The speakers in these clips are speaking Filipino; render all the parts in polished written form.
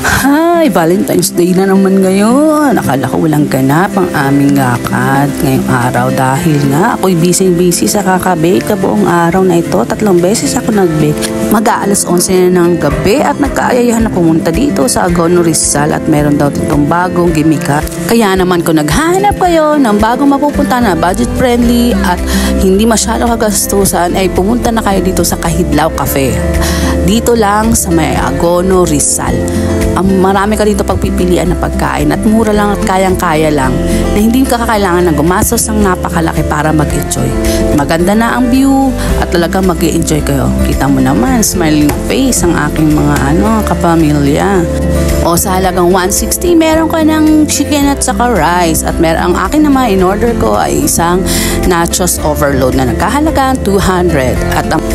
Hi! Valentine's Day na naman ngayon. Akala ko walang ganap ang aming lakad ngayong araw dahil nga ako'y busy sa kakabake buong araw na ito. 3 beses ako nag-bake. Mag-aalas 11 na ng gabi at nagkaayahan na pumunta dito sa Agono Rizal at meron daw ditong bagong gimika. Kaya naman kung naghahanap kayo ng bagong mapupunta na budget friendly at hindi masyado kagastusan ay pumunta na kayo dito sa Kahidlaw Cafe. Dito lang sa may Agono Rizal. Marami ka dito pagpipilian na pagkain at mura lang at kayang-kaya lang na hindi ka kailangan ng gumastos ng napakalaki para mag-enjoy. Maganda na ang view at talagang mag-enjoy kayo. Kita mo naman, smiling face ang aking mga kapamilya. O sa halagang 160, meron ka ng chicken at saka rice. At ang akin naman, in-order ko ay isang nachos overload na nagkahalagang 200.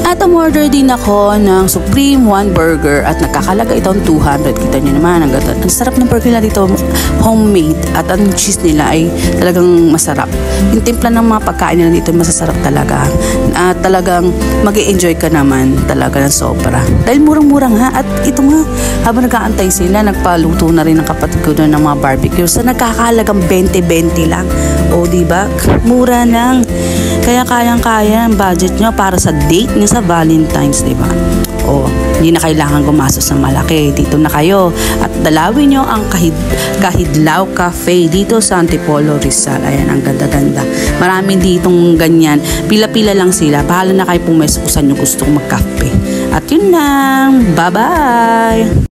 At umorder din ako ng Supreme 1 burger at nagkakalaga itong 200. Kita nyo naman, ang sarap ng burger nila dito, homemade. At ang cheese nila ay talagang masarap. Yung timpla ng mga pagkain nila dito masasarap talaga. At talagang mag-i-enjoy ka naman talaga ng sobra. Dahil murang-mura nga. At ito nga, habang nag-aantay sila, nagpaluto na rin ng kapatid ko doon ng mga barbecue. So nagkakahalagang 20-20 lang. O diba? Mura lang. Kaya kayang-kaya ang budget nyo para sa date nyo sa Valentine's, diba? O, hindi na kailangan gumastos ng malaki. Dito na kayo. At dalawin nyo ang Kahidlaw Cafe dito sa Antipolo, Rizal. Ayan, ang ganda-ganda. Maraming ditong ganyan. Pila-pila lang sila. Bahala na kayo pumeso kung saan nyo gustong magkape. At yun lang. Bye-bye!